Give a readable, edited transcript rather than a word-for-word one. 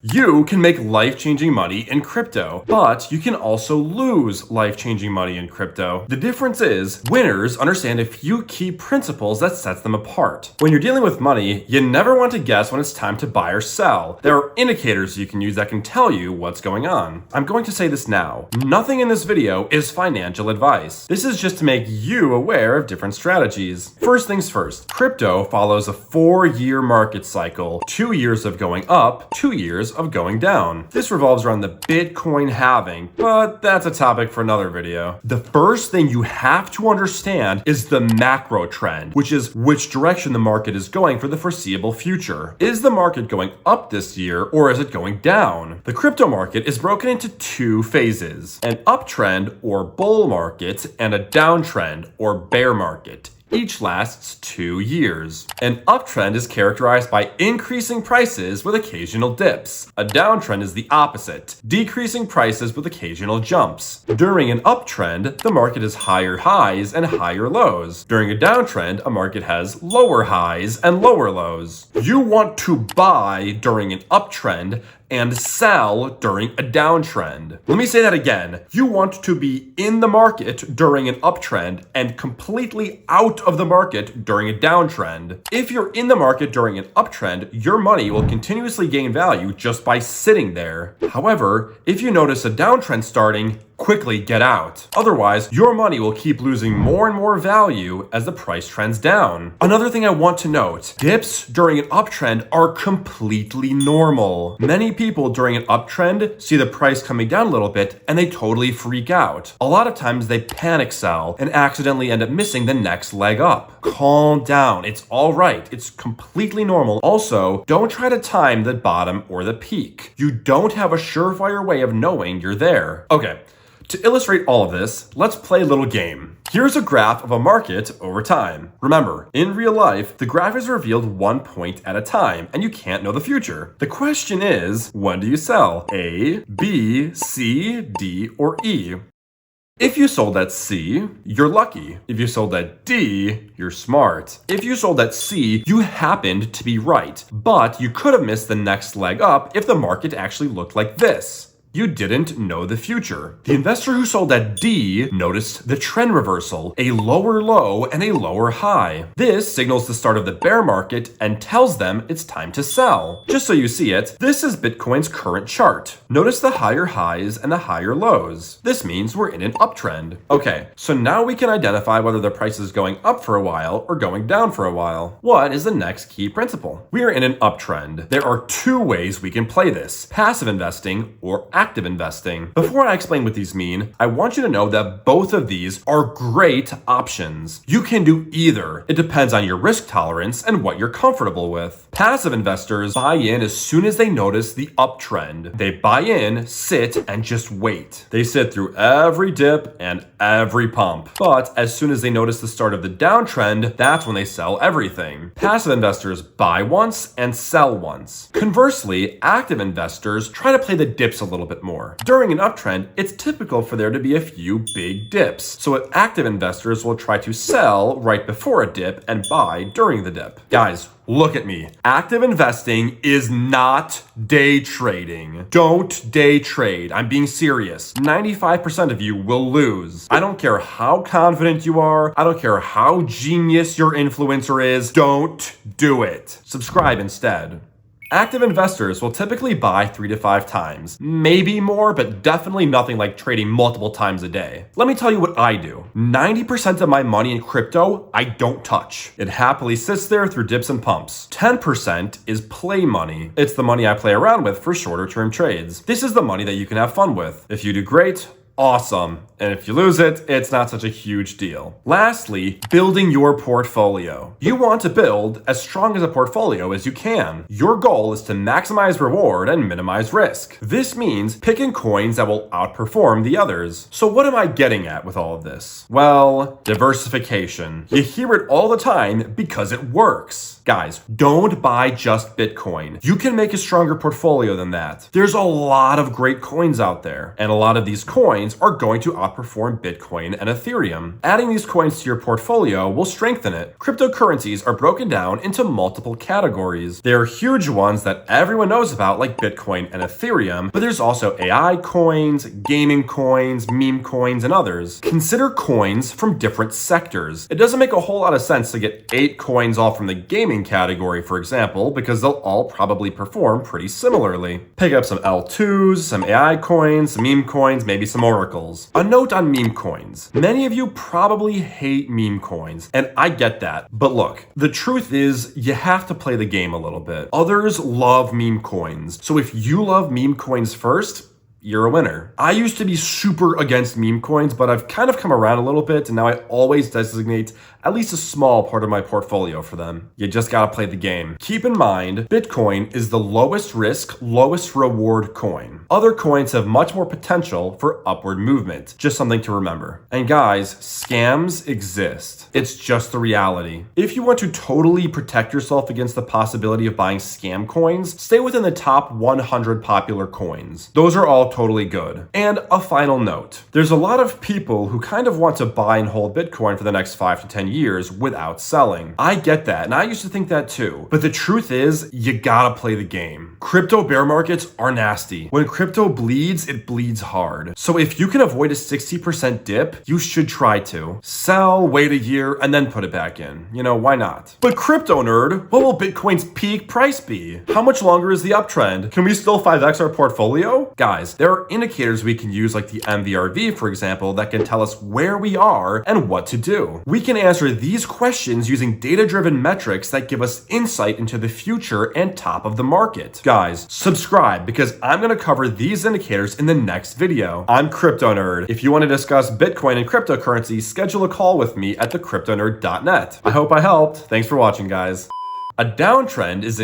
You can make life-changing money in crypto, but you can also lose life-changing money in crypto. The difference is, winners understand a few key principles that sets them apart. When you're dealing with money, you never want to guess when it's time to buy or sell. There are indicators you can use that can tell you what's going on. I'm going to say this now. Nothing in this video is financial advice. This is just to make you aware of different strategies. First things first, crypto follows a 4-year market cycle. 2 years of going up, 2 years of going down. This revolves around the Bitcoin halving, but that's a topic for another video. The first thing you have to understand is the macro trend, which is which direction the market is going for the foreseeable future. Is the market going up this year or is it going down? The crypto market is broken into 2 phases, an uptrend or bull market and a downtrend or bear market. Each lasts 2 years. An uptrend is characterized by increasing prices with occasional dips. A downtrend is the opposite, decreasing prices with occasional jumps. During an uptrend, the market has higher highs and higher lows. During a downtrend, a market has lower highs and lower lows. You want to buy during an uptrend and sell during a downtrend. Let me say that again. You want to be in the market during an uptrend and completely out of the market during a downtrend. If you're in the market during an uptrend, your money will continuously gain value just by sitting there. However, if you notice a downtrend starting, quickly get out. Otherwise, your money will keep losing more and more value as the price trends down. Another thing I want to note, dips during an uptrend are completely normal. Many people during an uptrend see the price coming down a little bit and they totally freak out. A lot of times they panic sell and accidentally end up missing the next leg up. Calm down, it's all right. It's completely normal. Also, don't try to time the bottom or the peak. You don't have a surefire way of knowing you're there. Okay. To illustrate all of this, let's play a little game. Here's a graph of a market over time. Remember, in real life, the graph is revealed 1 point at a time, and you can't know the future. The question is, when do you sell? A, B, C, D, or E? If you sold at C, you're lucky. If you sold at D, you're smart. If you sold at C, you happened to be right, but you could have missed the next leg up if the market actually looked like this. You didn't know the future. The investor who sold at D noticed the trend reversal, a lower low and a lower high. This signals the start of the bear market and tells them it's time to sell. Just so you see it, this is Bitcoin's current chart. Notice the higher highs and the higher lows. This means we're in an uptrend. Okay, so now we can identify whether the price is going up for a while or going down for a while. What is the next key principle? We are in an uptrend. There are 2 ways we can play this, passive investing or active investing. Before I explain what these mean, I want you to know that both of these are great options. You can do either. It depends on your risk tolerance and what you're comfortable with. Passive investors buy in as soon as they notice the uptrend. They buy in, sit, and just wait. They sit through every dip and every pump. But as soon as they notice the start of the downtrend, that's when they sell everything. Passive investors buy once and sell once. Conversely, active investors try to play the dips a little bit more. During an uptrend, it's typical for there to be a few big dips. So active investors will try to sell right before a dip and buy during the dip. Guys, look at me. Active investing is not day trading. Don't day trade. I'm being serious. 95% of you will lose. I don't care how confident you are. I don't care how genius your influencer is. Don't do it. Subscribe instead. Active investors will typically buy 3 to 5 times, maybe more, but definitely nothing like trading multiple times a day. Let me tell you what I do. 90% of my money in crypto, I don't touch. It happily sits there through dips and pumps. 10% is play money. It's the money I play around with for shorter term trades. This is the money that you can have fun with. If you do great, awesome. And if you lose it, it's not such a huge deal. Lastly, building your portfolio. You want to build as strong as a portfolio as you can. Your goal is to maximize reward and minimize risk. This means picking coins that will outperform the others. So what am I getting at with all of this? Well, diversification. You hear it all the time because it works. Guys, don't buy just Bitcoin. You can make a stronger portfolio than that. There's a lot of great coins out there, and a lot of these coins are going to outperform Bitcoin and Ethereum. Adding these coins to your portfolio will strengthen it. Cryptocurrencies are broken down into multiple categories. There are huge ones that everyone knows about, like Bitcoin and Ethereum, but there's also AI coins, gaming coins, meme coins, and others. Consider coins from different sectors. It doesn't make a whole lot of sense to get 8 coins all from the gaming category, for example, because they'll all probably perform pretty similarly. Pick up some L2s, some AI coins, some meme coins, maybe some oracles. A note on meme coins. Many of you probably hate meme coins, and I get that. But look, the truth is you have to play the game a little bit. Others love meme coins. So if you love meme coins first, you're a winner. I used to be super against meme coins, but I've kind of come around a little bit, and now I always designate at least a small part of my portfolio for them. You just gotta play the game. Keep in mind, Bitcoin is the lowest risk, lowest reward coin. Other coins have much more potential for upward movement. Just something to remember. And guys, scams exist. It's just the reality. If you want to totally protect yourself against the possibility of buying scam coins, stay within the top 100 popular coins. Those are all totally good. And a final note. There's a lot of people who kind of want to buy and hold Bitcoin for the next 5 to 10 years without selling. I get that, and I used to think that too. But the truth is, you gotta play the game. Crypto bear markets are nasty. When crypto bleeds, it bleeds hard. So if you can avoid a 60% dip, you should try to. Sell, wait a year, and then put it back in. You know, why not? But crypto nerd, what will Bitcoin's peak price be? How much longer is the uptrend? Can we still 5x our portfolio? Guys, there are indicators we can use like the MVRV, for example, that can tell us where we are and what to do. We can answer these questions using data-driven metrics that give us insight into the future and top of the market. Guys, subscribe because I'm going to cover these indicators in the next video. I'm Crypto Nerd. If you want to discuss Bitcoin and cryptocurrency, schedule a call with me at thecryptonerd.net. I hope I helped. Thanks for watching, guys. A downtrend is